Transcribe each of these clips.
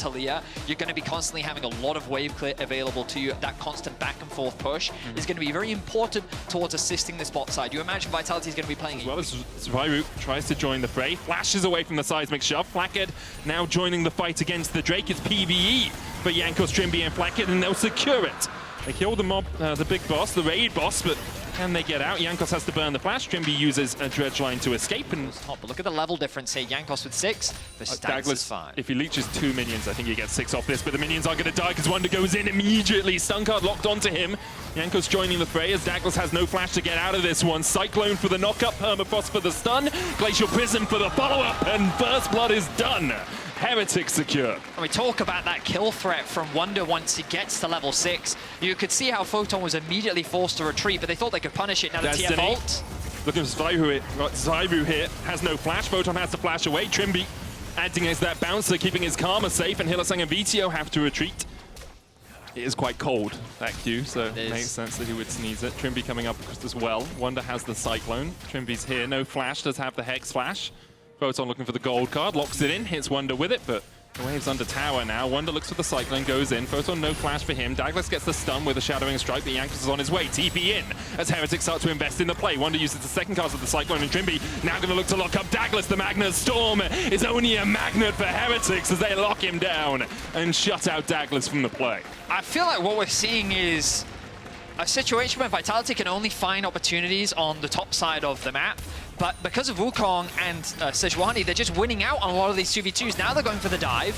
Taliyah, you're going to be constantly having a lot of wave clear available to you. That constant back and forth push is going to be very important towards assisting this bot side. You imagine Vitality is going to be playing as well as Zviru tries to join the fray, flashes away from the seismic shove. Flakked now joining the fight against the Drake. It's PvE for Jankos, Trimby, and Flakked, and they'll secure it. They kill the mob, the big boss, the raid boss, but can they get out? Jankos has to burn the flash. Trimby uses a dredge line to escape. And but look at the level difference here. Jankos with 6, the Stags is 5. If he leeches 2 minions, I think he gets 6 off this, but the minions are going to die because Wonder goes in immediately. Stun card locked onto him. Jankos joining the fray as Dagda has no flash to get out of this one. Cyclone for the knockup, Permafrost for the stun, Glacial Prism for the follow-up, and First Blood is done. Heretic secure. And we talk about that kill threat from Wonder once he gets to level 6. You could see how Photon was immediately forced to retreat, but they thought they could punish it. Now the TF ult. Looking for Zviru here, has no flash. Photon has to flash away. Trimby acting as that bouncer, keeping his karma safe, and Hylissang and Vito have to retreat. It is quite cold, that Q, so it makes sense that he would sneeze it. Trimby coming up as well. Wonder has the Cyclone. Trimby's here, no flash, does have the Hex flash. Photon looking for the gold card, locks it in, hits Wonder with it, but the wave's under tower now. Wonder looks for the Cyclone, goes in. Photon, no flash for him. Dagda gets the stun with a Shadowing Strike, but Jankos is on his way. TP in as Heretic starts to invest in the play. Wonder uses the second cast of the Cyclone, and Trimby now going to look to lock up Dagda. The Magnet Storm is only a magnet for Heretics as they lock him down and shut out Dagda from the play. I feel like what we're seeing is a situation where Vitality can only find opportunities on the top side of the map. But because of Wukong and Sejuani, they're just winning out on a lot of these 2v2s. Now they're going for the dive.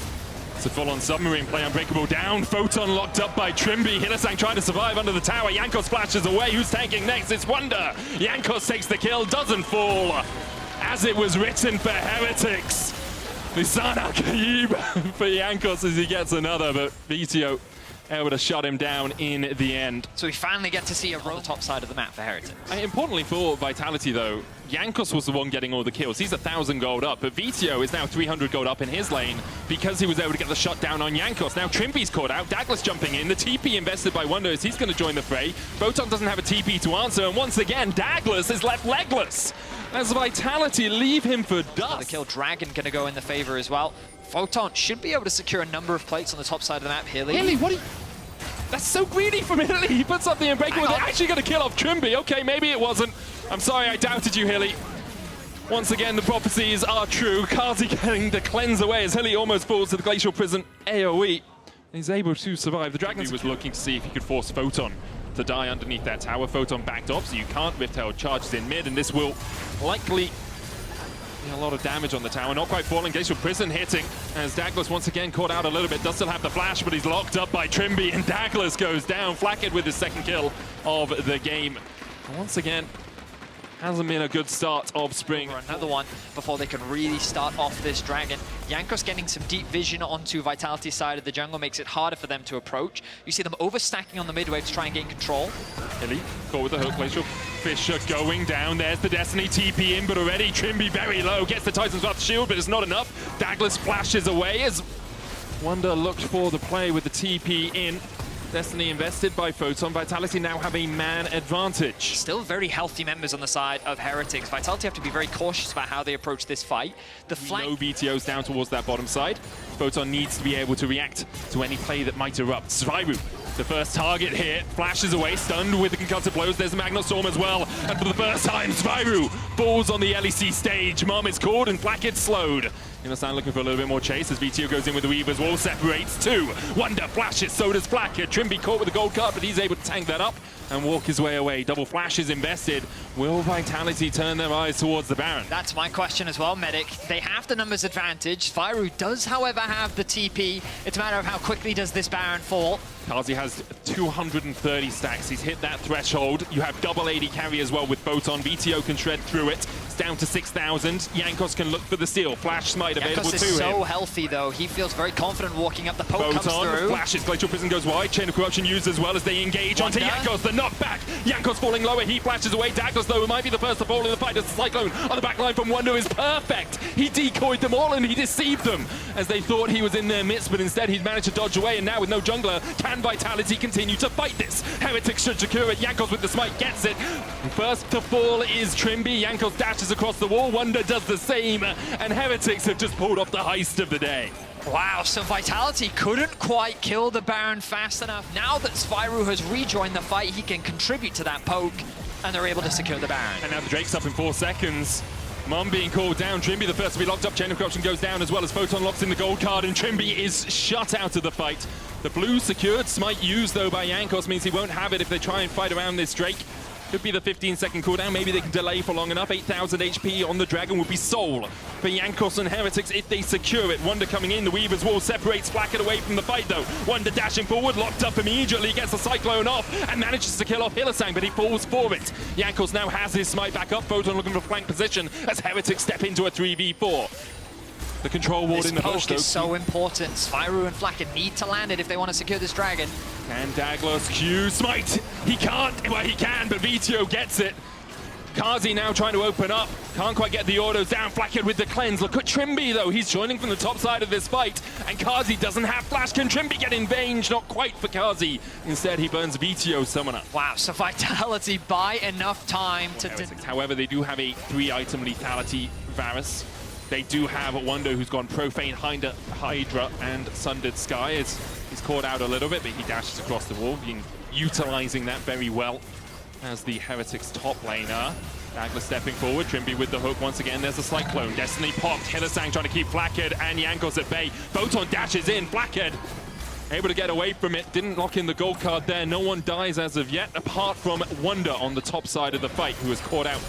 It's a full-on submarine play, Unbreakable down. Photon locked up by Trimby. Hylissang trying to survive under the tower. Jankos flashes away. Who's tanking next? It's Wonder. Jankos takes the kill, doesn't fall. As it was written for Heretics. Lisana Kaib for Jankos as he gets another, but Vito able to shut him down in the end. So we finally get to see a roll top side of the map for Heretics. Importantly for Vitality though, Jankos was the one getting all the kills. He's 1,000 gold up, but Vito is now 300 gold up in his lane because he was able to get the shutdown on Jankos. Now Trimby's caught out, Dagda's jumping in, the TP invested by Wonder as he's going to join the fray. Photon doesn't have a TP to answer, and once again, Dagda is left legless as Vitality leave him for dust. The kill Dragon going to go in the favor as well. Photon should be able to secure a number of plates on the top side of the map. Hilly, what are you... That's so greedy from Hilly. He puts up the Unbreakable. They're actually going to kill off Trimby. Okay, maybe it wasn't. I'm sorry, I doubted you, Hilly. Once again, the prophecies are true. Kazi getting the cleanse away as Hilly almost falls to the Glacial Prison AoE. He's able to survive. The Dragon was looking to see if he could force Photon to die underneath that tower. Photon backed off, so you can't. Rift Herald charges in mid, and this will likely a lot of damage on the tower. Not quite falling. Glacial Prison hitting as Dagda once again caught out a little bit. Does still have the flash, but he's locked up by Trimby, and Dagda goes down. Flakked with his second kill of the game. And once again, hasn't been a good start of spring. Another one before they can really start off this Dragon. Jankos getting some deep vision onto Vitality's side of the jungle makes it harder for them to approach. You see them overstacking on the mid wave to try and gain control. Hilly caught with the hook. Glacial Fisher going down. There's the Destiny TP in, but already Trimby very low. Gets the Titan's Wrath shield, but it's not enough. Dagda flashes away as Wonder looked for the play with the TP in. Destiny invested by Photon. Vitality now have a man advantage. Still very healthy members on the side of Heretics. Vitality have to be very cautious about how they approach this fight. The flank... No BTOs down towards that bottom side. Photon needs to be able to react to any play that might erupt. Zviru, the first target here, flashes away, stunned with the concussive blows. There's a Magnet Storm as well. And for the first time, Zviru falls on the LEC stage. Mom is called and Flakked slowed. Hylissang looking for a little bit more chase as VTO goes in with the Weavers. Wall separates two. Wonder flashes, so does Flakked. Trimby caught with the gold card, but he's able to tank that up and walk his way away. Double flashes invested. Will Vitality turn their eyes towards the Baron? That's my question as well, Medic. They have the numbers advantage. Zviru does, however, have the TP. It's a matter of how quickly does this Baron fall. Kazi has 230 stacks. He's hit that threshold. You have double AD carry as well with Photon. VTO can shred through it. It's down to 6,000. Jankos can look for the steal. Flash Smite available to him. Jankos is so healthy, though. He feels very confident walking up. The poke comes through. Flashes. Glacial Prison goes wide. Chain of Corruption used as well as they engage onto Jankos. The knockback. Jankos falling lower. He flashes away. Dagda, though, might be the first to fall in the fight as the Cyclone on the back line from Wonder is perfect. He decoyed them all and he deceived them as they thought he was in their midst, but instead he'd managed to dodge away. And now with no jungler, can Vitality continue to fight this? Heretics should secure it. Jankos with the smite gets it. First to fall is Trimby. Jankos dashes across the wall. Wonder does the same. And Heretics have just pulled off the heist of the day. Wow, so Vitality couldn't quite kill the Baron fast enough. Now that Spyro has rejoined the fight, he can contribute to that poke, and they're able to secure the Baron. And now the Drake's up in 4 seconds. Mom being called down. Trimby the first to be locked up. Chain of Corruption goes down as well as Photon locks in the gold card, and Trimby is shut out of the fight. The blue secured. Smite used though by Jankos means he won't have it if they try and fight around this Drake. Could be the 15-second cooldown. Maybe they can delay for long enough. 8,000 HP on the Dragon would be soul for Jankos and Heretics if they secure it. Wonder coming in. The Weaver's Wall separates Flacket away from the fight, though. Wonder dashing forward, locked up immediately, gets the Cyclone off and manages to kill off Hylissang, but he falls for it. Jankos now has his Smite back up. Photon looking for flank position as Heretics step into a 3v4. The control ward in the bush, though. This poke is so important. Spyro and Flacket need to land it if they want to secure this Dragon. And Dagda's Q Smite. He can't. Well, he can, but Vito gets it. Kazi now trying to open up. Can't quite get the autos down. Flacket with the cleanse. Look at Trimby, though. He's joining from the top side of this fight. And Kazi doesn't have flash. Can Trimby get in range? Not quite for Kazi. Instead, he burns Vito Summoner. Wow, so Vitality buy enough time to... However, they do have a 3-item lethality Varus. They do have a Wonder who's gone Profane, Hydra, and Sundered Sky. He's caught out a little bit, but he dashes across the wall, utilizing that very well as the Heretics top laner. Dagda stepping forward, Trimby with the hook once again. There's a Cyclone. Destiny popped. Hylissang trying to keep Flacket and Jankos at bay. Photon dashes in. Flacket able to get away from it. Didn't lock in the gold card there. No one dies as of yet, apart from Wonder on the top side of the fight, who was caught out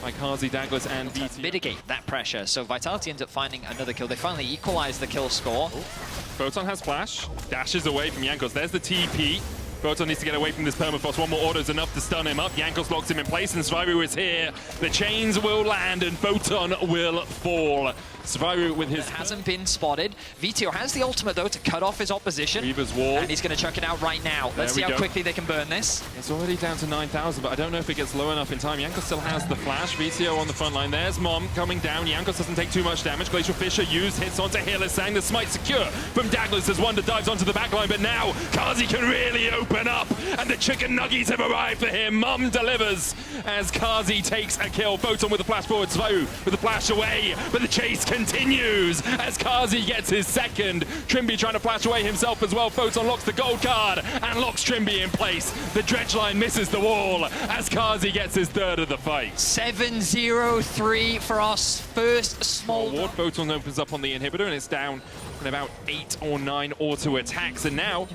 by Kazi, Douglas, and BT. Mitigate that pressure, so Vitality ends up finding another kill. They finally equalize the kill score. Photon has flash, dashes away from Jankos. There's the TP. Photon needs to get away from this permafrost. One more auto is enough to stun him up. Jankos locks him in place, and Spyro is here. The chains will land, and Photon will fall. Spyro with his... hasn't been spotted. Vito has the ultimate, though, to cut off his opposition. Weaver's Wall. And he's going to chuck it out right now. Let's see how quickly they can burn this. It's already down to 9,000, but I don't know if it gets low enough in time. Jankos still has the flash. Vito on the front line. There's Mom coming down. Jankos doesn't take too much damage. Glacial Fissure used, hits onto Hylissang. The smite secure from Douglas as Wonder dives onto the back line, but now Kazi can really open up, and the chicken nuggies have arrived for him. Mom delivers as Kazi takes a kill. Photon with the flash forward. Spyro with the flash away, but the chase continues as Kazi gets his second. Trimby trying to flash away himself as well. Photon locks the gold card and locks Trimby in place. The dredge line misses the wall as Kazi gets his third of the fight. 7-0-3 for our first small ward. Photon opens up on the inhibitor and it's down in about 8 or 9 auto attacks. And now,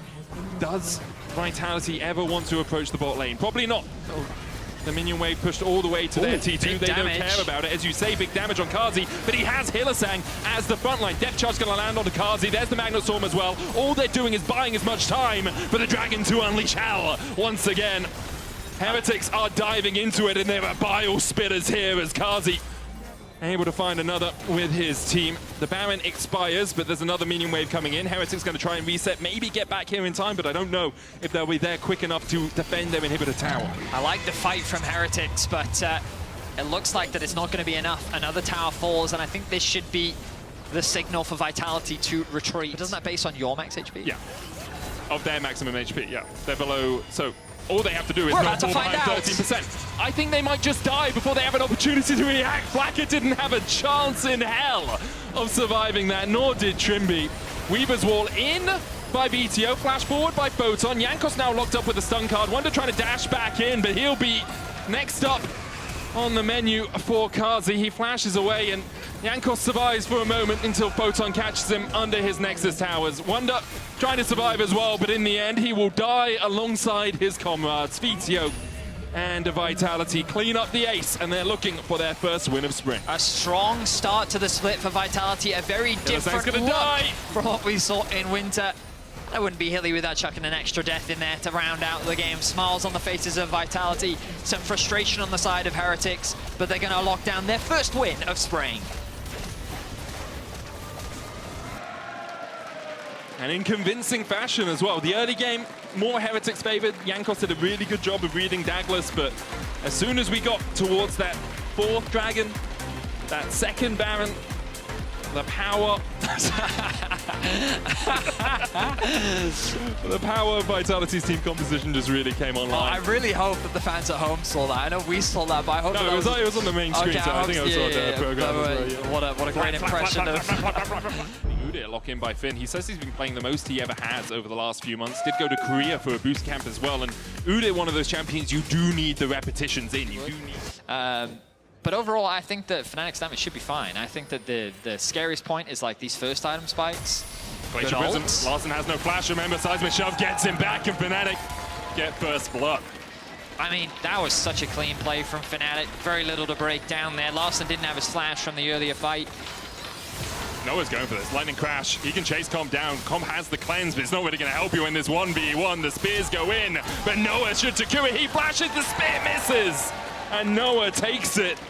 does Vitality ever want to approach the bot lane? Probably not. The minion wave pushed all the way to their T2. They don't care about it. As you say, big damage on Kazi, but he has Hylissang as the front line. Depth charge going to land on Kazi. There's the Magnet Storm as well. All they're doing is buying as much time for the Dragon to unleash hell once again. Heretics are diving into it, and there are bile spitters here as Kazi able to find another with his team. The Baron expires, but there's another minion wave coming in. Heretics going to try and reset, maybe get back here in time, but I don't know if they'll be there quick enough to defend their inhibitor tower. I like the fight from Heretics, but it looks like that it's not going to be enough. Another tower falls, and I think this should be the signal for Vitality to retreat. But doesn't that base on your max HP? Yeah. Of their maximum HP, yeah. They're below, so all they have to do is not fall behind 13%. I think they might just die before they have an opportunity to react. Flacket didn't have a chance in hell of surviving that, nor did Trimby. Weaver's Wall in by BTO, flash forward by Photon. Jankos now locked up with a stun card. Wonder trying to dash back in, but he'll be next up on the menu for Kazi. He flashes away, and Jankos survives for a moment until Photon catches him under his Nexus towers. Wonder trying to survive as well, but in the end, he will die alongside his comrades. Vito and Vitality clean up the ace, and they're looking for their first win of spring. A strong start to the split for Vitality, a very different look from what we saw in winter. That wouldn't be Hilly without chucking an extra death in there to round out the game. Smiles on the faces of Vitality, some frustration on the side of Heretics, but they're going to lock down their first win of spring. And in convincing fashion as well. The early game, more Heretics favored. Jankos did a really good job of reading Douglas, but as soon as we got towards that fourth Dragon, that second Baron, The power. The power of Vitality's team composition just really came online. I really hope that the fans at home saw that. I know we saw that, but I hope no, it was on the main screen, so I think I was on the program as well. What a great impression of... Udyr lock in by Finn. He says he's been playing the most he ever has over the last few months. Did go to Korea for a boost camp as well, and Udyr, one of those champions you do need the repetitions in. You do need... But overall, I think that Fnatic's damage should be fine. I think that the scariest point is like these first item spikes. Glacier Prism. Larssen has no flash. Remember, Seismic Shove gets him back, and Fnatic get first blood. I mean, that was such a clean play from Fnatic. Very little to break down there. Larssen didn't have his flash from the earlier fight. Noah's going for this. Lightning Crash. He can chase Comp down. Comp has the cleanse, but it's not really going to help you in this 1v1. The spears go in, but Noah should Takua. He flashes, the spear misses, and Noah takes it.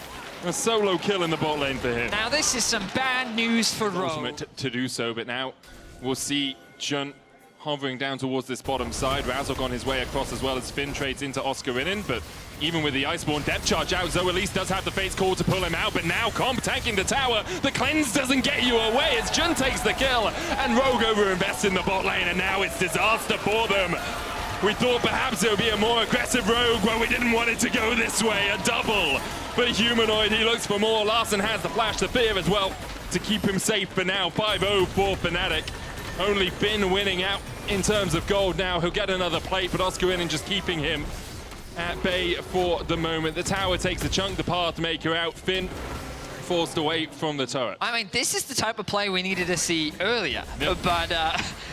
A solo kill in the bot lane for him. Now this is some bad news for Rogue. Ultimate to do so, but now we'll see Jun hovering down towards this bottom side. Razork on his way across as well as Finn trades into Oscarinin, but even with the Iceborne depth charge out, Zoe does have the Fate's Call to pull him out, but now Comp tanking the tower. The cleanse doesn't get you away as Jun takes the kill, and Rogue over-invests in the bot lane, and now it's disaster for them. We thought perhaps it would be a more aggressive Rogue, but we didn't want it to go this way, a double. But Humanoid, he looks for more. Larssen has the flash, the fear as well to keep him safe for now. 5-0 for Fnatic. Only Finn winning out in terms of gold now. He'll get another plate, but Oscarinin just keeping him at bay for the moment. The tower takes a chunk, the Pathmaker out. Finn forced away from the turret. I mean, this is the type of play we needed to see earlier. Yep. But,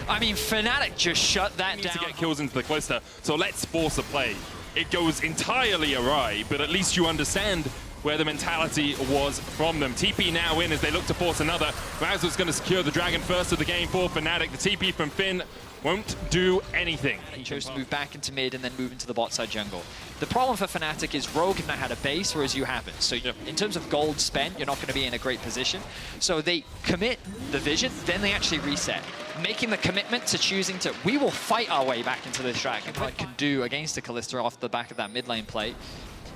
I mean, Fnatic just shut that down. To get kills into the cluster, so let's force a play. It goes entirely awry, but at least you understand where the mentality was from them. TP now in as they look to force another. Razork's going to secure the Dragon first of the game for Fnatic. The TP from Finn won't do anything. He chose to move back into mid and then move into the bot side jungle. The problem for Fnatic is Rogue have not had a base, whereas you haven't. So in terms of gold spent, you're not going to be in a great position. So they commit the vision, then they actually reset. Making the commitment to choosing to, we will fight our way back into this Dragon, like can do against a Kalista off the back of that mid lane play.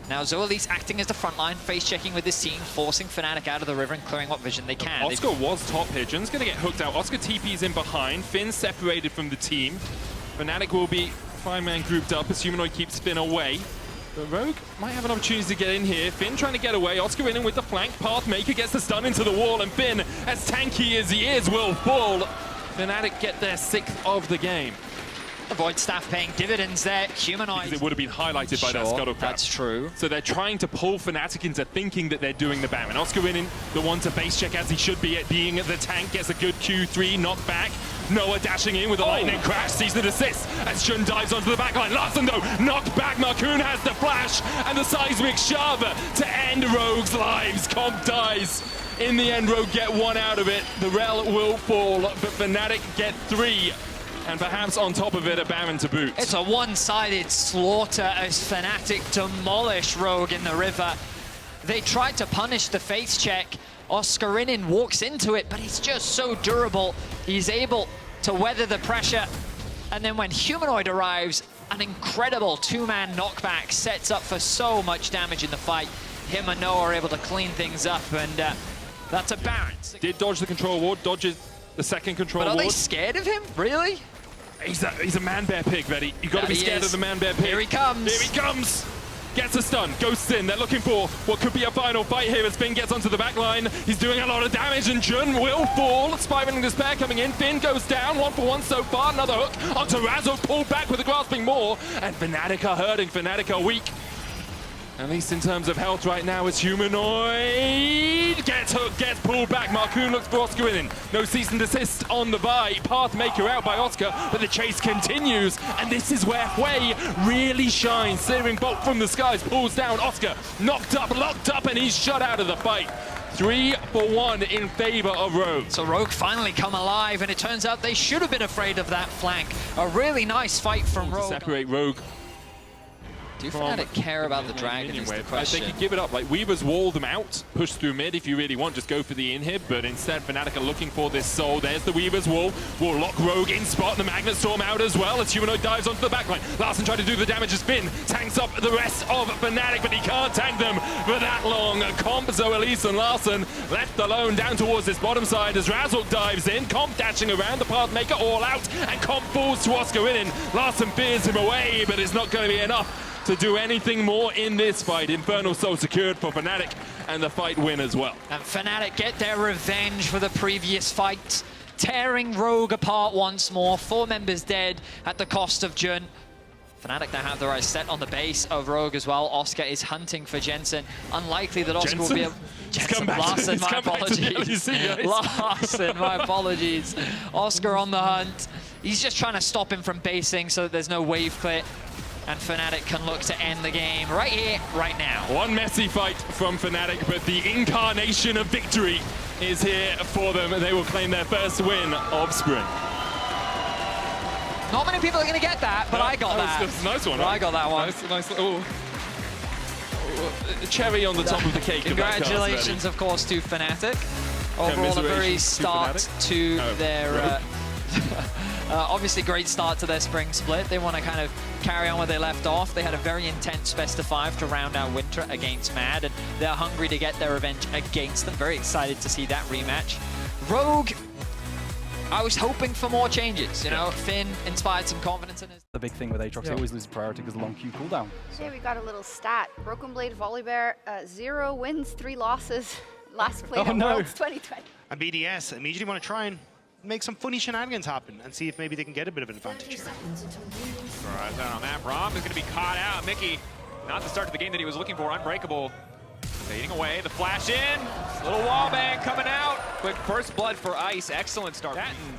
Now Zoelis acting as the front line, face-checking with this team, forcing Fnatic out of the river and clearing what vision they can. Oscar was top here. Jun's going to get hooked out. Oscar TP's in behind. Finn separated from the team. Fnatic will be 5-man grouped up as Humanoid keeps Finn away. But Rogue might have an opportunity to get in here. Finn trying to get away. Oscar in with the flank. Pathmaker gets the stun into the wall, and Finn, as tanky as he is, will fall. Fnatic get their 6th of the game. The Void Staff paying dividends there. Humanoid. Because it would have been highlighted by that scuttle crab. That's true. So they're trying to pull Fnatic into thinking that they're doing the Baron. Oscarinin, the one to base check as he should be at being the tank, gets a good Q3 knocked back. Noah dashing in with a lightning crash, sees the assist as Jun dives onto the backline. Larssen though, knocked back. Marcoon has the flash and the seismic shove to end Rogue's lives. Comp dies. In the end, Rogue get one out of it. The Rel will fall, but Fnatic get 3. And perhaps on top of it, a Baron to boot. It's a one-sided slaughter as Fnatic demolish Rogue in the river. They tried to punish the face check. Oscarinin walks into it, but he's just so durable. He's able to weather the pressure. And then when Humanoid arrives, an incredible 2-man knockback sets up for so much damage in the fight. Him and Noah are able to clean things up, and that's a Baron. Did dodge the control ward, dodges the second control ward. But are they scared of him? Really? He's a man-bear pig, Betty. You've got to be scared of the man-bear pig. Here he comes. Here he comes. Gets a stun, ghosts in. They're looking for what could be a final fight here as Finn gets onto the back line. He's doing a lot of damage, and Jun will fall. Spiraling Despair coming in. Finn goes down, 1-for-1 so far. Another hook onto Razork, pulled back with the grasping maw. And Fnatic are hurting, Fnatic are weak. At least in terms of health right now, it's Humanoid. Gets hooked, gets pulled back. Marcoon looks for Oscarinin. No cease and desist on the buy. Pathmaker out by Oscar, but the chase continues. And this is where Hui really shines. Searing bolt from the skies, pulls down Oscar. Knocked up, locked up, and he's shut out of the fight. 3-for-1 in favor of Rogue. So Rogue finally come alive, and it turns out they should have been afraid of that flank. A really nice fight from Rogue. To separate Rogue Do Fnatic care about the Dragon is the question. They could give it up. Like, Weavers wall them out, push through mid if you really want, just go for the inhib, but instead Fnatic are looking for this soul. There's the Weavers wall. Will lock Rogue in spot, and the Magnet Storm out as well as Humanoid dives onto the backline. Larssen tried to do the damage as Finn tanks up the rest of Fnatic, but he can't tank them for that long. Comp, Elise and Larssen left alone down towards this bottom side as Razzle dives in. Comp dashing around, the Pathmaker all out, and Comp falls to Oscar in. Larssen fears him away, but it's not going to be enough to do anything more in this fight. Infernal Soul secured for Fnatic, and the fight win as well. And Fnatic get their revenge for the previous fight, tearing Rogue apart once more. 4 members dead at the cost of Jun. Fnatic now have the right set on the base of Rogue as well. Oscar is hunting for Jensen. Unlikely that Oscar will be able... Jensen, Larssen, my apologies. Larssen, my apologies. Oscar on the hunt. He's just trying to stop him from basing so that there's no wave clear. And Fnatic can look to end the game right here, right now. One messy fight from Fnatic, but the incarnation of victory is here for them. They will claim their first win of spring. Not many people are going to get that, but I got that. That's a nice one, right? I got that one. Nice, cherry on the top of the cake. Congratulations, of course, to Fnatic. Overall, a very start to their... obviously, great start to their spring split. They want to kind of carry on where they left off. They had a very intense best of 5 to round out Winter against Mad, and they're hungry to get their revenge against them. Very excited to see that rematch. Rogue, I was hoping for more changes. You know, Finn inspired some confidence in his... The big thing with Aatrox, he always loses priority because of the long Q cooldown. Hey, we got a little stat. Broken Blade Volibear, 0 wins, 3 losses. Last played at Worlds 2020. And BDS immediately want to try and make some funny shenanigans happen and see if maybe they can get a bit of an advantage here. Right on that. Braum is going to be caught out. Mickey, not the start to the game that he was looking for. Unbreakable. Fading away. The flash in. Little wall bang coming out. Quick first blood for Ice. Excellent start. That and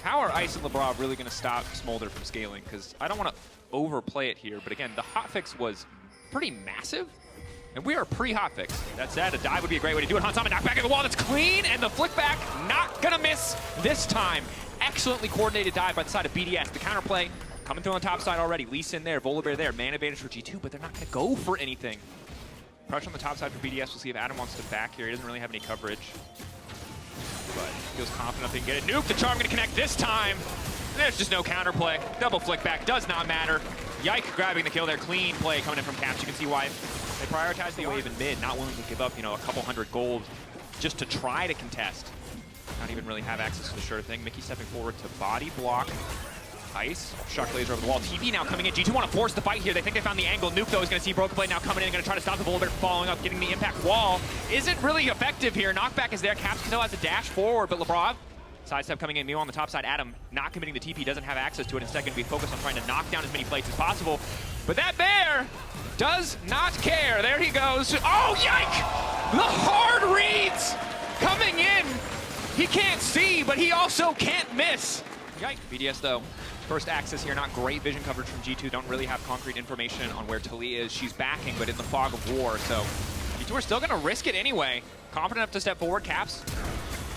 how are Ice and LeBron really going to stop Smolder from scaling? Because I don't want to overplay it here, but again, the hotfix was pretty massive. And we are pre-hotfix. That said, a dive would be a great way to do it. Hansama knock back at the wall. That's clean, and the flick back not gonna miss this time. Excellently coordinated dive by the side of BDS. The counterplay coming through on the top side already. Lee Sin there, Volibear there, man advantage for G2, but they're not gonna go for anything. Pressure on the top side for BDS. We'll see if Adam wants to back here. He doesn't really have any coverage, but feels confident they can get it. Nuke, the charm gonna connect this time. There's just no counterplay. Double flick back, does not matter. Yike grabbing the kill there. Clean play coming in from Caps. You can see why they prioritize the wave in mid, not willing to give up, you know, a couple hundred gold just to try to contest. Not even really have access to the sure thing. Mickey stepping forward to body block. Ice, shock laser over the wall. TP now coming in. G2 want to force the fight here. They think they found the angle. Nuke, though, is going to see Broken Blade now coming in. Going to try to stop the Volibear from following up, getting the impact wall. Isn't really effective here. Knockback is there. Caps still has a dash forward, but Lebrov sidestep coming in. Meanwhile, on the top side, Adam not committing the TP, doesn't have access to it. Instead, going to be focused on trying to knock down as many plates as possible. But that bear does not care. There he goes. Oh, yike! The hard reads coming in. He can't see, but he also can't miss. Yike. BDS, though, first access here. Not great vision coverage from G2. Don't really have concrete information on where Tali is. She's backing, but in the fog of war. So G2 are still going to risk it anyway. Confident enough to step forward. Caps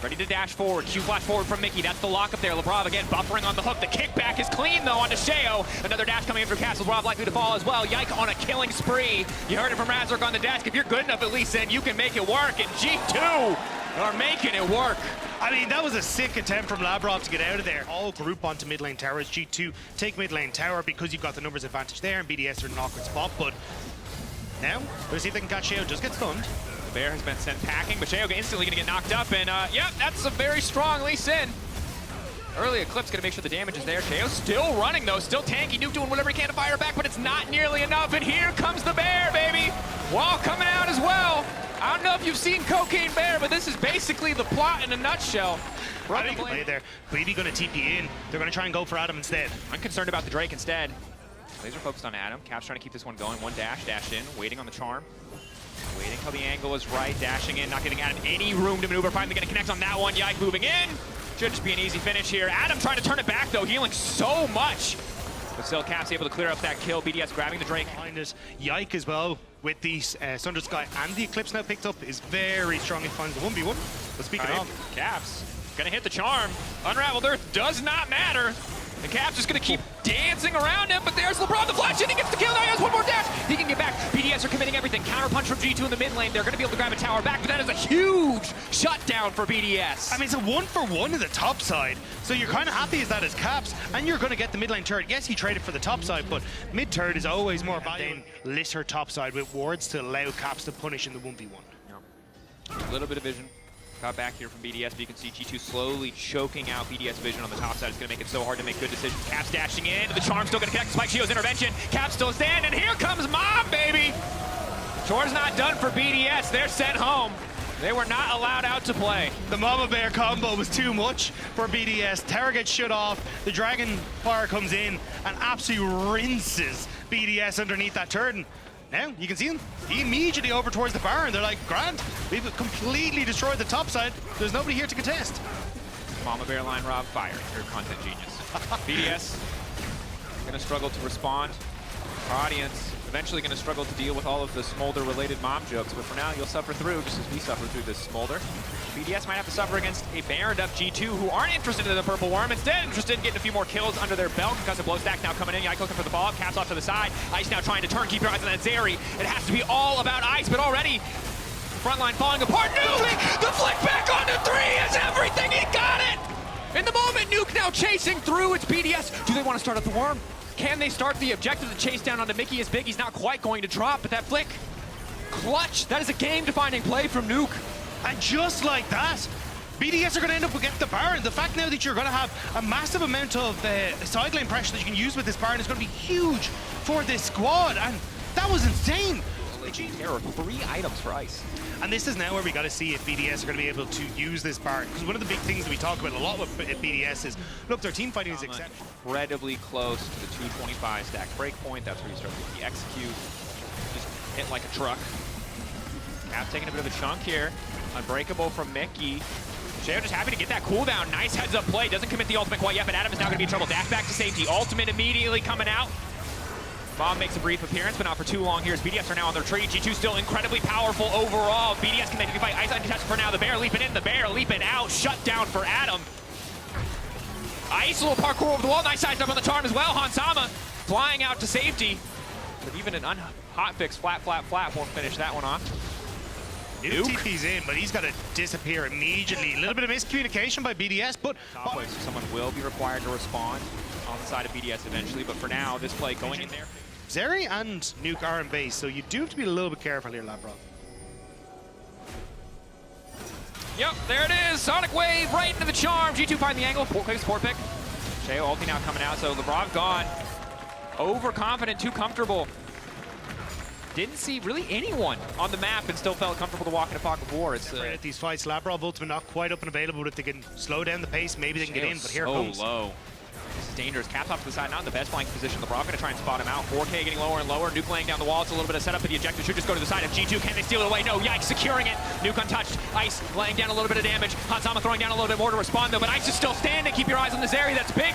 ready to dash forward. Q flash forward from Mickey. That's the lock up there. Lebrov again buffering on the hook. The kickback is clean though onto Sheo. Another dash coming in for Caps. Lebrov likely to fall as well. Yike on a killing spree. You heard it from Razork on the desk. If you're good enough at least, then you can make it work. And G2 are making it work. I mean, that was a sick attempt from Labrov to get out of there. All group onto mid lane towers. G2 take mid lane tower because you've got the numbers advantage there, and BDS are in an awkward spot. But now, we'll see if they can catch Sheo. Just get stunned. The bear has been sent packing, but Sheo instantly going to get knocked up. And yep, that's a very strong Lee Sin. Early Eclipse going to make sure the damage is there. Sheo still running though, still tanky. Nuke doing whatever he can to fire back, but it's not nearly enough. And here comes the bear, baby. Wall coming out as well. I don't know if you've seen Cocaine Bear, but this is basically the plot in a nutshell. Right play there. Baby going to TP in. They're going to try and go for Adam instead. I'm concerned about the Drake instead. Laser focused on Adam. Caps trying to keep this one going. One dash in, waiting on the charm. Waiting till the angle is right, dashing in, not giving Adam any room to maneuver. Finally going to connect on that one. Yike moving in. Should just be an easy finish here. Adam trying to turn it back though, healing so much. But still, Caps able to clear up that kill. BDS grabbing the Drake. Behind it, Yike as well with the Sunder Sky and the Eclipse now picked up is very strong in finds the 1v1. But speaking of, Caps gonna hit the charm. Unraveled Earth does not matter. And Cap's just going to keep dancing around him, but there's LeBron, the flash in, he gets the kill, now he has one more dash. He can get back. BDS are committing everything. Counterpunch from G2 in the mid lane. They're going to be able to grab a tower back, but that is a huge shutdown for BDS. I mean, it's a 1-for-1 in the top side, so you're kind of happy as that as Caps, and you're going to get the mid lane turret. Yes, he traded for the top side, but mid turret is always more valuable. Then litter top side with wards to allow Caps to punish in the 1v1. A little bit of vision. Got back here from BDS, but you can see G2 slowly choking out BDS vision on the top side. It's going to make it so hard to make good decisions. Caps dashing in, the charm still going to connect. Spike Shio's intervention. Caps still stand, and here comes Mom, baby! Chore's not done for BDS. They're sent home. They were not allowed out to play. The Mama Bear combo was too much for BDS. Tower gets shut off, the Dragon Fire comes in and absolutely rinses BDS underneath that turret. And now, you can see him. He immediately over towards the Baron. They're like, grand, we've completely destroyed the top side. There's nobody here to contest. Mama Bear line Rob fire. You're a content genius. BDS gonna struggle to respond. Our audience eventually gonna struggle to deal with all of the Smolder-related mom jokes, but for now, you'll suffer through, just as we suffer through this Smolder. BDS might have to suffer against a Baroned up G2 who aren't interested in the Purple Worm, instead interested in getting a few more kills under their belt. Because of blow stack now coming in, Yike looking for the follow-up, Caps off to the side. Ice now trying to turn, keep your eyes on that Zeri. It has to be all about Ice, but already front line falling apart. Nuke! The flick back onto 3 is everything, he got it! In the moment, Nuke now chasing through, it's BDS. Do they want to start at the Worm? Can they start the objective to chase down onto Mickey is big? He's not quite going to drop, but that flick, clutch. That is a game-defining play from Nuke. And just like that, BDS are going to end up against the Baron. The fact now that you're going to have a massive amount of side lane pressure that you can use with this Baron is going to be huge for this squad, and that was insane. There are 3 items for Ice. And this is now where we got to see if BDS are going to be able to use this Baron, because one of the big things that we talk about a lot with BDS is, look, their team fighting is exceptional. Incredibly close to the 225 stack breakpoint. That's where you start with the execute. Just hit like a truck. Cap taking a bit of a chunk here. Unbreakable from Mickey. Sheo just happy to get that cooldown. Nice heads-up play. Doesn't commit the ultimate quite yet, but Adam is now going to be in trouble. Dash back to safety. Ultimate immediately coming out. Bomb makes a brief appearance, but not for too long here as BDS are now on their retreat. G2 still incredibly powerful overall. BDS can fight Ice uncontested for now. The Bear leaping in, the Bear leaping out. Shut down for Adam. Ice, a little parkour over the wall. Nice sized up on the charm as well. Hansama flying out to safety. But even an hotfix flat won't finish that one off. Nuke TP's in, but he's got to disappear immediately. A little bit of miscommunication by BDS, but someone will be required to respond on the side of BDS eventually, but for now, this play going in there. Zeri and Nuke are in base, so you do have to be a little bit careful here, Labrov. Yep, there it is. Sonic Wave right into the charm. G2 find the angle. Support pick. Sheo ulti now coming out, so Labrov gone. Overconfident, too comfortable. Didn't see really anyone on the map and still felt comfortable to walk in a pocket of war. It's right at these fights, Labrov ultimate not quite up and available, but if they can slow down the pace, maybe they can get in, but here it comes. Low. This is dangerous. Caps off to the side, not in the best flank position. LeBron going to try and spot him out. 4K getting lower and lower. Nuke laying down the wall. It's a little bit of setup, but the objective should just go to the side of G2. Can they steal it away? No. Yikes, securing it. Nuke untouched. Ice laying down a little bit of damage. Hansama throwing down a little bit more to respond, though, but Ice is still standing. Keep your eyes on this area. That's big.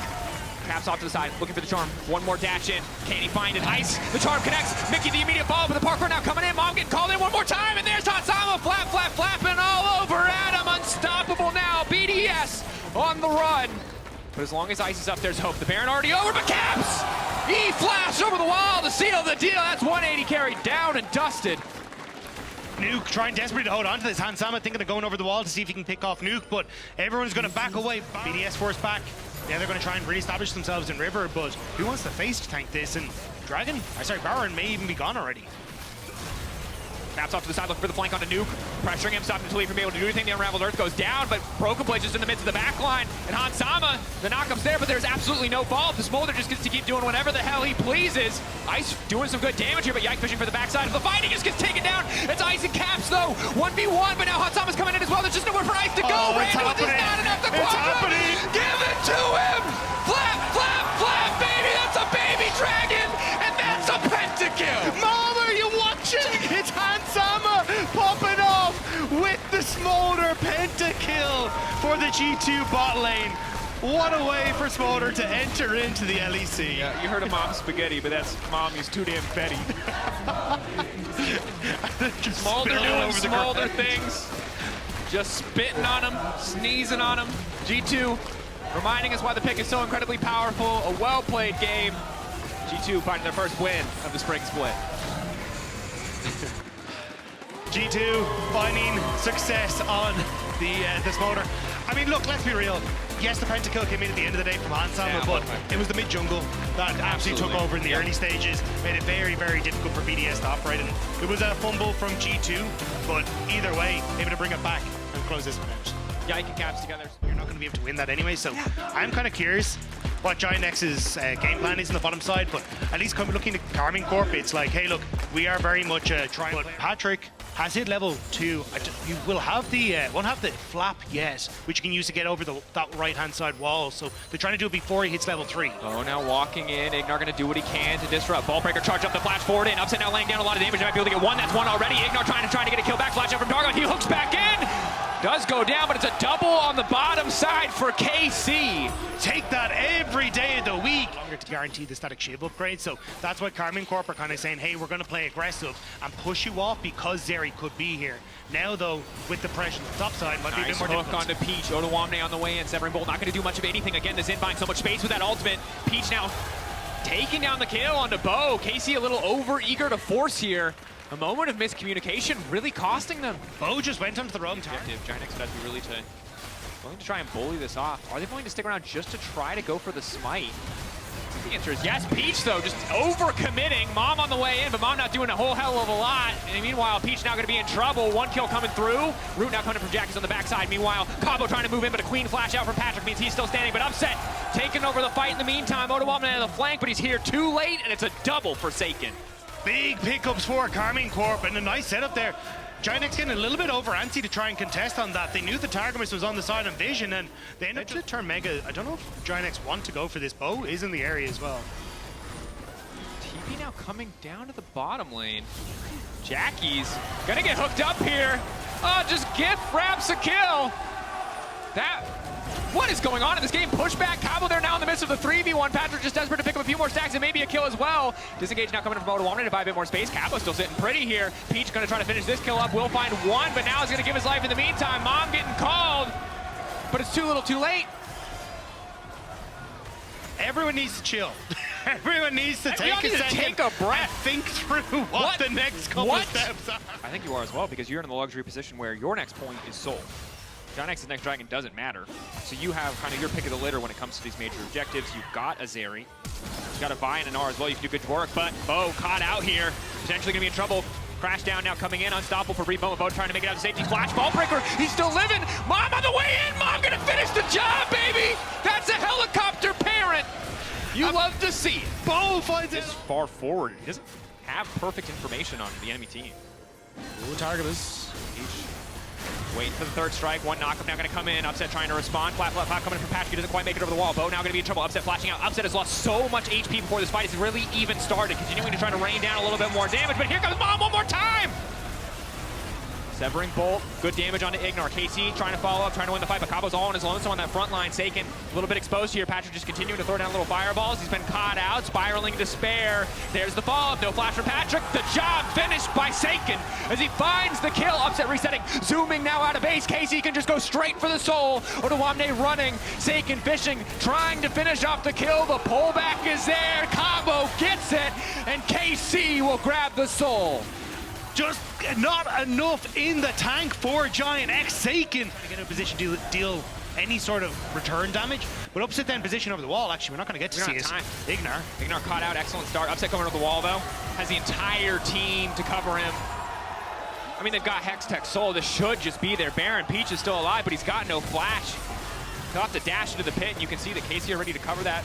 Caps off to the side, looking for the charm. One more dash in. Can he find it? Ice, the charm connects. Mickey, the immediate follow, but the parkour now coming in. Mom getting called in one more time, and there's Hansama flapping all over Adam. Unstoppable now. BDS on the run. But as long as Ice is up, there's hope. The Baron already over, but Caps! He flashed over the wall to seal the deal. That's 180 carried down and dusted. Nuke trying desperately to hold on to this. Hansama thinking of going over the wall to see if he can pick off Nuke, but everyone's going to back away. BDS forced back. Yeah, they're going to try and re-establish themselves in River, but who wants to face tank this? And Baron may even be gone already. Caps off to the side, looking for the flank onto Nuke. Pressuring him, stopping until he can be able to do anything. The Unraveled Earth goes down, but Broken Blade just in the midst of the back line. And Hansama, the knockup's there, but there's absolutely no fault. The Smolder just gets to keep doing whatever the hell he pleases. Ice doing some good damage here, but Yike fishing for the backside of the fight. He just gets taken down. It's Ice and Caps, though. 1v1, but now Hansama's coming in as well. There's just nowhere for Ice to go. Randall is not enough. The Quadra. Give it to him. Flap, baby. That's a baby dragon, and that's a pentakill. Mom, are you watching? It's Hansama popping off with the Smolder pentakill for the G2 bot lane. What a way for Smolder to enter into the LEC. Yeah, you heard of Mom's spaghetti, but that's Mom is too damn fetty. Smolder doing Smolder things. Just spitting on him, sneezing on him. G2 reminding us why the pick is so incredibly powerful. A well-played game. G2 finding their first win of the spring split. G2 finding success on this motor. I mean, look, let's be real. Yes, the pentakill came in at the end of the day from Ensemble, but it was the mid jungle that absolutely took over in the early stages, made it very, very difficult for BDS to operate. And it was a fumble from G2, but either way, able to bring it back and close this one out. Yeah, you can caps together. You're not going to be able to win that anyway, so I'm kind of curious what Giant X's game plan is on the bottom side, but at least looking at Carmine Corp, it's like, hey, look, we are very much trying. But Patrick has hit level 2. You will have the won't have the flap yet, which you can use to get over that right-hand side wall. So they're trying to do it before he hits level 3. Oh, now walking in, Ignar going to do what he can to disrupt. Ballbreaker charge up the flash forward in. Upset now laying down a lot of damage. They might be able to get one. That's one already. Ignar trying to get a kill back. Flash out from Dargo. He hooks back in. Does go down, but it's a double on the bottom side for KC. Take that every day of the week. Longer to guarantee the static shield upgrade, so that's why Carmine Corp are kind of saying, hey, we're going to play aggressive and push you off because Zeri could be here. Now, though, with the pressure on the top side, might be a bit more hook difficult. onto Peach. Odoamne on the way in. Severing Bolt not going to do much of anything. Again, this in buying so much space with that ultimate. Peach now taking down the kill onto Bo. KC a little over eager to force here. A moment of miscommunication really costing them. Bo just went onto the wrong target. Giant X would have to be really willing to try and bully this off. Are they willing to stick around just to try to go for the smite? The answer is yes. Peach, though, just over-committing. Mom on the way in, but Mom not doing a whole hell of a lot. And meanwhile, Peach now going to be in trouble. One kill coming through. Root now coming from Jackie's on the backside. Meanwhile, Cabo trying to move in, but a clean flash out from Patrick means he's still standing. But Upset taking over the fight in the meantime. Odoamne on the flank, but he's here too late, and it's a double Forsaken. Big pickups for Carmine Corp and a nice setup there. Giant X getting a little bit over antsy to try and contest on that. They knew the Targamas was on the side of Vision, and they ended up to turn Mega. I don't know if Giant X want to go for this. Bo is in the area as well. TP now coming down to the bottom lane. Jackie's gonna get hooked up here. Oh, just gift wraps a kill. What is going on in this game? Pushback, Cabo there now in the midst of the 3v1. Patrick just desperate to pick up a few more stacks and maybe a kill as well. Disengage now coming from Odoamne to buy a bit more space. Cabo still sitting pretty here. Peach gonna try to finish this kill up. Will find one, but now he's gonna give his life in the meantime. Mom getting called, but it's too little too late. Everyone needs to chill. Everyone needs to take a second. Take a breath. Think through what the next couple of steps are. I think you are as well, because you're in the luxury position where your next point is sold. Giant X's next dragon doesn't matter. So you have kind of your pick of the litter when it comes to these major objectives. You've got a Zeri. You've got a Vi and an R as well. You can do good work, but Bo caught out here. Potentially gonna be in trouble. Crash down now coming in. Unstoppable for brief moment. Bo trying to make it out of safety. Flash ball breaker. He's still living. Mom on the way in. Mom gonna finish the job, baby. That's a helicopter parent. You love to see it. Bo finds it. This far forward. He doesn't have perfect information on the enemy team. Ooh, Targamas. Waiting for the third strike. One knockup now going to come in. Upset trying to respond. Flat coming in from Patrick. He doesn't quite make it over the wall. Bo now going to be in trouble. Upset flashing out. Upset has lost so much HP before this fight has really even started. Continuing to try to rain down a little bit more damage. But here comes Mom one more time. Severing Bolt. Good damage onto Ignar. KC trying to follow up, trying to win the fight. But Cabo's all on his lonesome on that front line. Saken a little bit exposed here. Patrick just continuing to throw down little fireballs. He's been caught out. Spiraling despair. There's the follow-up. No flash from Patrick. The job finished by Saken as he finds the kill. Upset resetting. Zooming now out of base. KC can just go straight for the soul. Odoamne running. Saken fishing. Trying to finish off the kill. The pullback is there. Cabo gets it. And KC will grab the soul. Just not enough in the tank for Giant X. Saken to get in a position to deal any sort of return damage, but Upset then position over the wall. Actually, we're not going to get to see it. Ignar caught out. Excellent start. Upset going over the wall, though. Has the entire team to cover him. I mean, they've got Hex Tech Soul. This should just be there. Baron Peach is still alive, but he's got no flash. He'll have to dash into the pit, and you can see that KC are ready to cover that.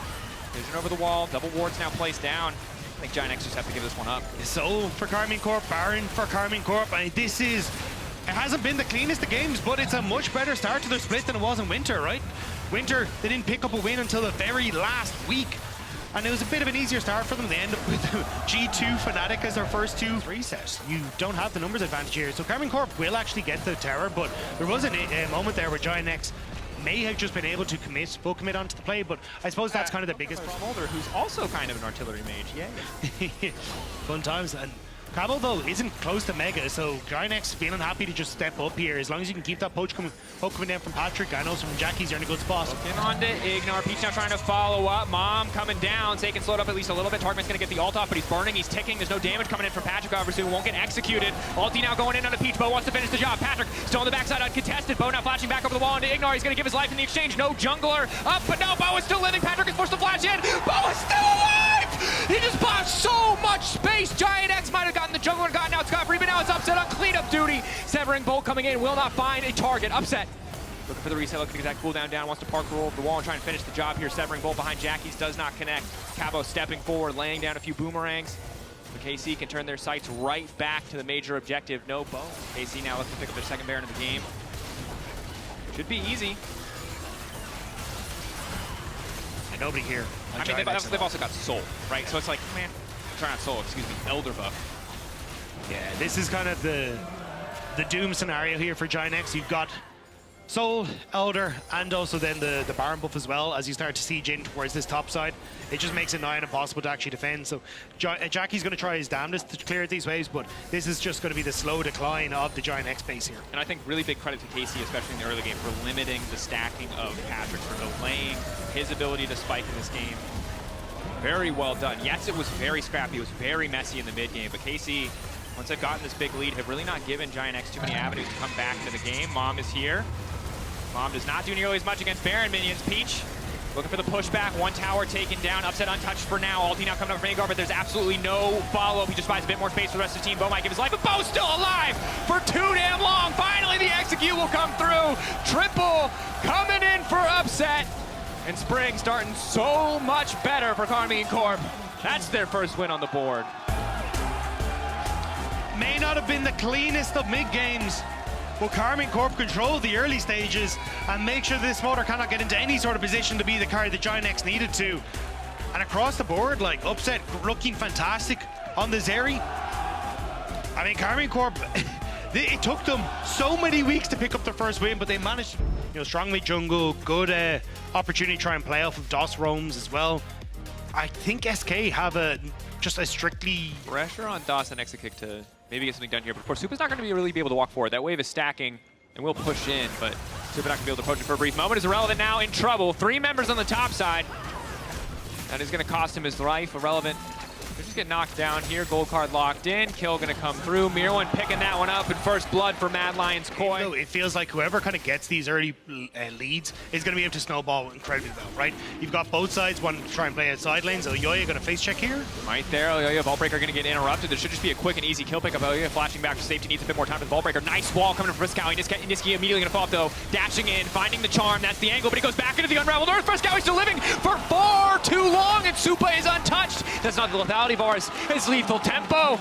Vision over the wall. Double wards now placed down. I think Giant X just have to give this one up. So for Carmine Corp, Baron for Carmine Corp. I mean, it hasn't been the cleanest of games, but it's a much better start to their split than it was in Winter, right? Winter, they didn't pick up a win until the very last week. And it was a bit of an easier start for them. They end up with G2 Fnatic as their first 2 resets. You don't have the numbers advantage here. So Carmine Corp will actually get the tower, but there was a moment there where Giant X may have just been able to full commit onto the play, but I suppose that's kind of the biggest problem. Who's also kind of an artillery mage, yay. Fun times, and Cabo, though, isn't close to Mega, so Ginex feeling happy to just step up here. As long as you can keep that poke coming down from Patrick. I know from Jackie's, you're in a good spot. Looking on to Ignore. Peach now trying to follow up. Mom coming down. Taking slowed up at least a little bit. Tarkman's going to get the ult off, but he's burning. He's ticking. There's no damage coming in from Patrick, obviously. Won't get executed. Ulti now going in on the Peach. Bo wants to finish the job. Patrick still on the backside uncontested. Bo now flashing back over the wall into Ignore. He's going to give his life in the exchange. No jungler up, but no, Bo is still living. Patrick is forced to flash in. Bo is still alive! He just bought so much space. Giant X might have gotten the jungler and gotten out scot-free, but now it's Upset on cleanup duty. Severing Bolt coming in, will not find a target. Upset looking for the reset, looking to get that cooldown down, wants to park roll over the wall and try and finish the job here. Severing Bolt behind Jackie's does not connect. Cabo stepping forward, laying down a few boomerangs. But KC can turn their sights right back to the major objective. No bow. KC now looking to pick up their second Baron of the game. Should be easy. And nobody here. I mean, they've also got Soul, right? So it's like, man, sorry, not Soul, excuse me, Elder buff. Yeah, this is kind of the doom scenario here for Ginex. You've got Soul, Elder, and also then the Baron buff as well as you start to siege in towards this top side. It just makes it nigh impossible to actually defend. So Jackie's going to try his damnedest to clear these waves, but this is just going to be the slow decline of the Ginex base here. And I think really big credit to KC, especially in the early game, for limiting the stacking of Patrick, for delaying his ability to spike in this game. Very well done. Yes, it was very scrappy. It was very messy in the mid game, but KC, once they've gotten this big lead, have really not given Ginex too many avenues to come back to the game. Mom is here. Mom does not do nearly as much against Baron minions. Peach looking for the pushback. One tower taken down. Upset untouched for now. Ulti now coming up from Agar, but there's absolutely no follow-up. He just buys a bit more space for the rest of the team. Bo might give his life, but Bo's still alive for too damn long. Finally, the execute will come through. Triple coming in for Upset. And Spring starting so much better for Karmine Corp. That's their first win on the board. May not have been the cleanest of mid-games, but Karmine Corp control the early stages and make sure this motor cannot get into any sort of position to be the card that Ginex needed to. And across the board, like, Upset looking fantastic on the Zeri. I mean, Karmine Corp, it took them so many weeks to pick up their first win, but they managed, you know, strong mid jungle, good opportunity to try and play off of DOS roams as well. I think SK have just a strictly... Pressure on DOS and Exekick to maybe get something done here. But of course, Supa's not going to really be able to walk forward. That wave is stacking and will push in, but Supa not going to be able to approach it for a brief moment. Is Irrelevant now in trouble. 3 members on the top side. That is going to cost him his life. Irrelevant. They just get knocked down here. Gold card locked in. Kill going to come through. Mirwan picking that one up, and first blood for Mad Lions Koi. So it feels like whoever kind of gets these early leads is going to be able to snowball incredibly well, right? You've got both sides wanting to try and play outside lanes. Elyoya going to face check here. Right there, Elyoya, Vaultbreaker going to get interrupted. There should just be a quick and easy kill pickup. Elyoya flashing back for safety, needs a bit more time with Vaultbreaker. Nice wall coming from Friskowy. Niski immediately going to fall up though. Dashing in, finding the charm. That's the angle, but he goes back into the Unraveled Earth. Friskowy still living for far too long, and Supa is untouched. That's not the lethality bars. It's lethal tempo.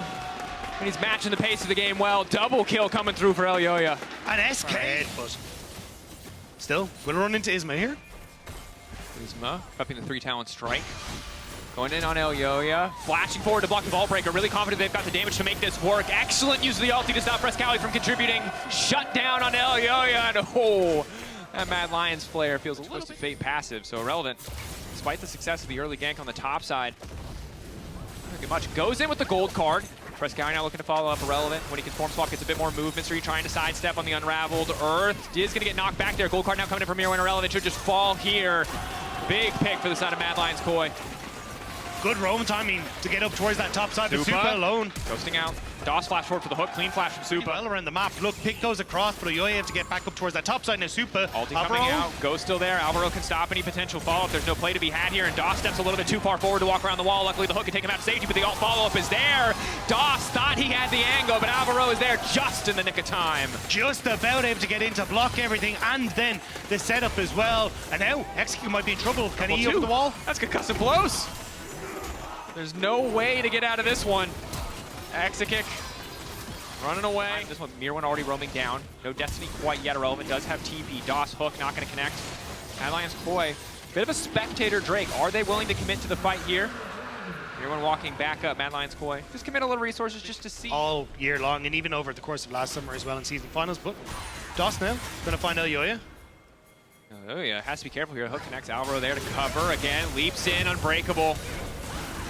And he's matching the pace of the game well. Double kill coming through for Elyoya. And SK, but still, we'll run into Isma here. Isma prepping the 3 talent strike. Going in on Elyoya. Flashing forward to block the Vaultbreaker. Really confident they've got the damage to make this work. Excellent use of the ulti to stop Friskowy from contributing. Shut down on Elyoya. And oh, that Mad Lions flare feels a little bit fate passive. So Irrelevant, despite the success of the early gank on the top side, not much. Goes in with the gold card. Friskowy now looking to follow up Irrelevant. When he can form swap, gets a bit more movement. So he's trying to sidestep on the Unraveled Earth. Is going to get knocked back there. Gold card now coming in from Mirwan. Irrelevant should just fall here. Big pick for the side of Mad Lions Koi. Good roam timing to get up towards that top side, but Supa alone. Ghosting out. DOS flash forward for the hook. Clean flash from Supa. Well around the map. Look, pick goes across, but Elyoya have to get back up towards that top side. Now Supa. Ulti coming out. Ghost still there. Alvaro can stop any potential follow-up. There's no play to be had here, and DOS steps a little bit too far forward to walk around the wall. Luckily, the hook can take him out of safety, but the alt follow-up is there. DOS thought he had the angle, but Alvaro is there just in the nick of time. Just about able to get in to block everything, and then the setup as well. And now, Execute might be in trouble. Can he over the wall? That's concussive blows. There's no way to get out of this one. Exekick running away. This one, Mirwan already roaming down. No Destiny quite yet. Irrelevant does have TP. DOS hook not going to connect. Mad Lions Koi, bit of a spectator Drake. Are they willing to commit to the fight here? Mirwan walking back up. Mad Lions Koi, just commit a little resources just to see. All year long, and even over the course of last summer as well in season finals. But DOS now going to find Elyoya. Oh yeah, has to be careful here. Hook connects. Alvaro there to cover again. Leaps in, unbreakable.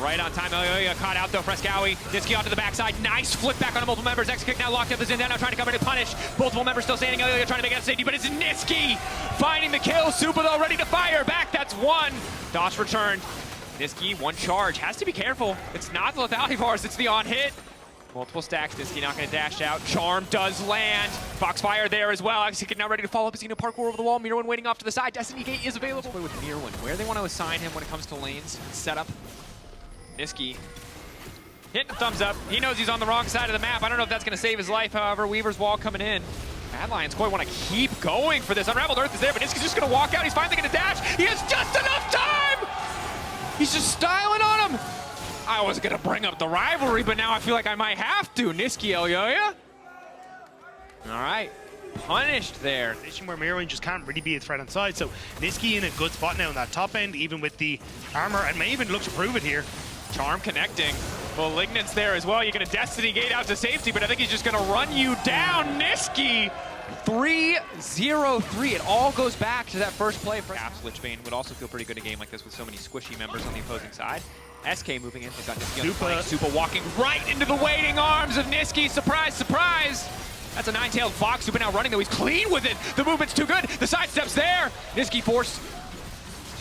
Right on time. Caught out though. Frescowi. Niski onto the backside. Nice flip back on multiple members. X-Kick now locked up the Zindan, now trying to come in and punish. Multiple members still standing. Trying to make it out of safety, but it's Niski finding the kill. Super though ready to fire back. That's one. Dosh returned. Niski, one charge. Has to be careful. It's not the lethality bars, it's the on hit. Multiple stacks. Niski not going to dash out. Charm does land. Foxfire there as well. X-Kick now ready to follow up. He's going to parkour over the wall. Mirwin waiting off to the side. Destiny Gate is available with Mirwin. Where they want to assign him when it comes to lanes and setup. Niski hitting the thumbs up. He knows he's on the wrong side of the map. I don't know if that's going to save his life, however. Weaver's wall coming in. Mad Lions Koi want to keep going for this. Unraveled Earth is there, but Niski's just going to walk out. He's finally going to dash. He has just enough time! He's just styling on him. I was going to bring up the rivalry, but now I feel like I might have to. Niski Elyoya. All right. Punished there. Position where Mirwin just can't really be a threat on side, so Niski in a good spot now on that top end, even with the armor, and may even look to prove it here. Charm connecting. Malignant's there as well. You're going to Destiny Gate out to safety, but I think he's just going to run you down. Niski, 3-0-3. It all goes back to that first play. Perhaps Lichbane would also feel pretty good a game like this with so many squishy members on the opposing side. SK moving in. They've got Niski on the flank. Supa walking right into the waiting arms of Niski. Surprise, surprise. That's a nine-tailed fox. Supa now running, though. He's clean with it. The movement's too good. The sidestep's there. Niski forced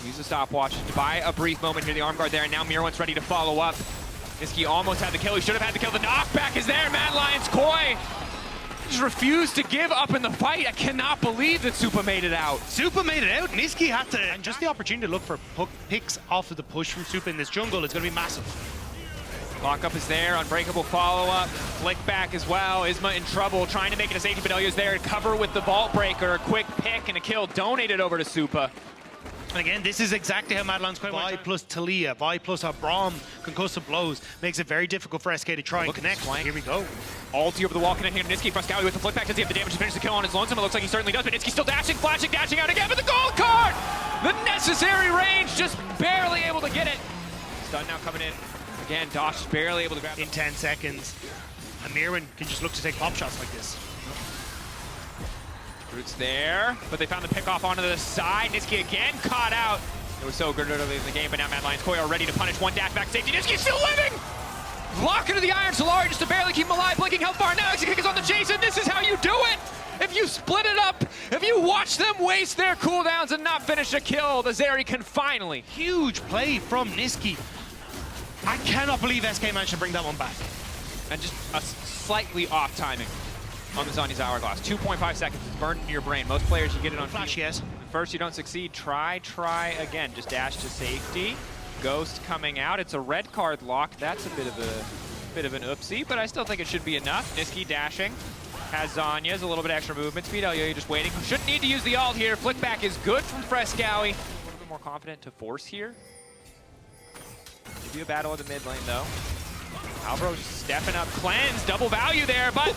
to use the stopwatch to buy a brief moment here. The arm guard there, and now Mirwin's ready to follow up. Niski almost had the kill. He should have had the kill. The knockback is there. Mad Lions Koi just refused to give up in the fight. I cannot believe that Supa made it out. Supa made it out. Niski had to, and just the opportunity to look for picks off of the push from Supa in this jungle is going to be massive. Lockup is there, unbreakable follow-up, flick back as well. Isma in trouble, trying to make it a safety, but Elio's there. Cover with the Vault Breaker, a quick pick and a kill donated over to Supa. And again, this is exactly how Mad Lions Koi Vi plus Talia, Vi plus a Braum concussive blows makes it very difficult for SK to try and connect. Here we go. Ulti over the wall, connecting to Niski. Frescowi with the flip back. Does he have the damage to finish the kill on his lonesome? It looks like he certainly does, but Niski still dashing, flashing, dashing out again with the gold card! The necessary range, just barely able to get it. Stun now coming in. Again, Dosh is barely able to grab in 10 seconds. And Mirwin can just look to take pop shots like this. Roots there, but they found the pick off onto the side. Niski again caught out. It was so good early in the game, but now Mad Lions Koi are ready to punish. One dash back safety. Niski's still living! Lock into the Iron Solari just to barely keep him alive. Blinking health bar now. X-Kick is on the chase, and this is how you do it! If you split it up, if you watch them waste their cooldowns and not finish a kill, the Zeri can finally. Huge play from Niski. I cannot believe SK managed to bring that one back. And just a slightly off timing on the Zhonya's Hourglass. 2.5 seconds, it's burned into your brain. Most players, you get it on flash, yes. First, you don't succeed. Try again. Just dash to safety. Ghost coming out. It's a red card lock. That's a bit of an oopsie, but I still think it should be enough. Niski dashing. Has Zhonya's a little bit extra movement speed. Elyoya just waiting. Shouldn't need to use the ult here. Flick back is good from Frescowi. A little bit more confident to force here. They do a battle in the mid lane though. Albro stepping up, cleanse, double value there, but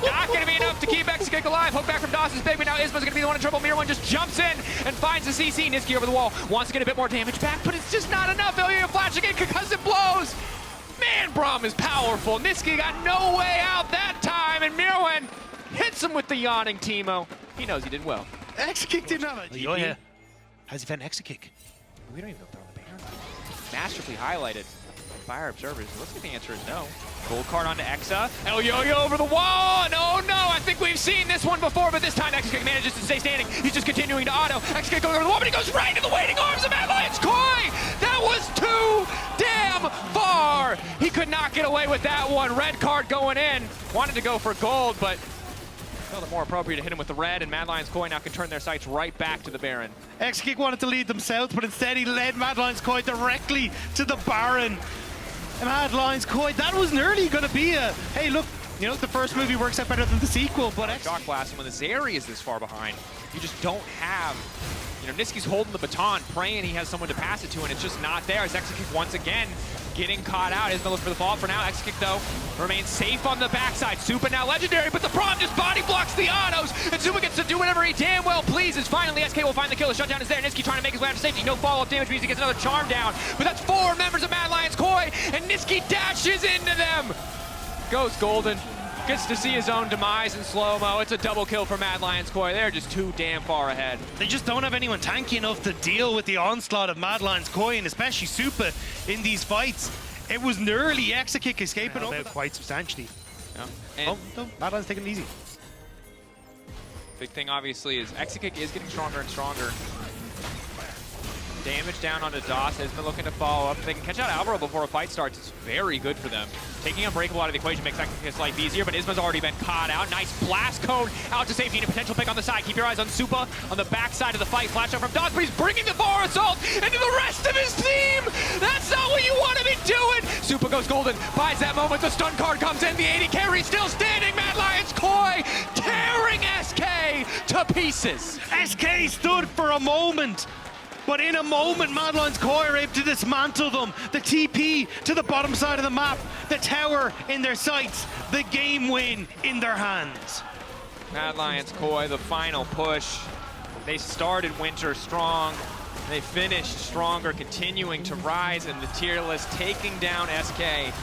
not going to be enough to keep X-Kick alive. Hook back from Dawson's big, but now Isma's going to be the one in trouble. Mirwin just jumps in and finds the CC. Niski over the wall, wants to get a bit more damage back, but it's just not enough. Elyoya flashing in, concussive blows. Man, Braum is powerful. Niski got no way out that time, and Mirwin hits him with the yawning Teemo. He knows he did well. X-Kick didn't have it. Elyoya, how's he found X-Kick? We don't even know if they're on the banner. Masterfully highlighted by our observers. Looks like the answer is no. Gold card onto Exa. Elyoya over the wall. No, I think we've seen this one before, but this time X-Kick manages to stay standing. He's just continuing to auto. X-Kick going over the wall, but he goes right into the waiting arms of Mad Lions Koi. That was too damn far. He could not get away with that one. Red card going in. Wanted to go for gold, but felt it more appropriate to hit him with the red, and Mad Lions Koi now can turn their sights right back to the Baron. X-Kick wanted to lead them south, but instead he led Mad Lions Koi directly to the Baron. And Mad Lions Koi, that was nearly going to be a, hey look, you know, the first movie works out better than the sequel, but Shock Blast, and when the Zeri is this far behind, you just don't have, you know, Niski's holding the baton, praying he has someone to pass it to, and it's just not there as X-Kick once again getting caught out. Isma looks for the fall for now. X-Kick, though, remains safe on the backside. Supa now legendary, but the Braum just body blocks the autos, and Supa gets to do whatever he damn well pleases. Finally, SK will find the kill. The shutdown is there. Niski trying to make his way out to safety. No follow-up damage means he gets another charm down, but that's 4 members of Mad Lions Koi, and Niski dashes into them. Goes golden. gets to see his own demise in slow-mo. It's a double kill for Mad Lions Koi. They're just too damn far ahead. They just don't have anyone tanky enough to deal with the onslaught of Mad Lions Koi, and especially Supa in these fights. It was nearly Exakick escaping up quite substantially. Yeah. And no, Mad Lions taking it easy. big thing, obviously, is Exakick is getting stronger and stronger. Damage down onto DOS has been looking to follow up. If they can catch out Alvaro before a fight starts, it's very good for them. Taking Unbreakable out of the equation makes Exakick's life easier, but Isma's already been caught out. Nice blast cone out to safety and a potential pick on the side. Keep your eyes on Supa on the backside of the fight. Flash out from DOS, but he's bringing the bar assault into the rest of his team. That's not what you want to be doing. Supa goes golden, buys that moment. The stun card comes in. The 80 carry still standing. Mad Lions Koi tearing SK to pieces. SK stood for a moment. But in a moment, Mad Lions Koi are able to dismantle them. The TP to the bottom side of the map, the tower in their sights, the game win in their hands. Mad Lions Koi, the final push. They started winter strong. They finished stronger, continuing to rise in the tier list, taking down SK.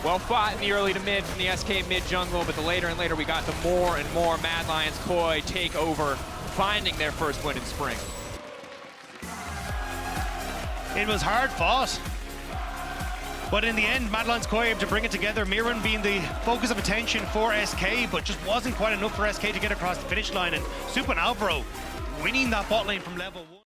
Well fought in the early to mid from the SK mid jungle, but the later and later we got the more and more Mad Lions Koi take over, finding their first win in spring. It was hard fought. But in the end, Mad Lions Koi able to bring it together. Mirren being the focus of attention for SK, but just wasn't quite enough for SK to get across the finish line. And Supa and Alvaro winning that bot lane from level 1.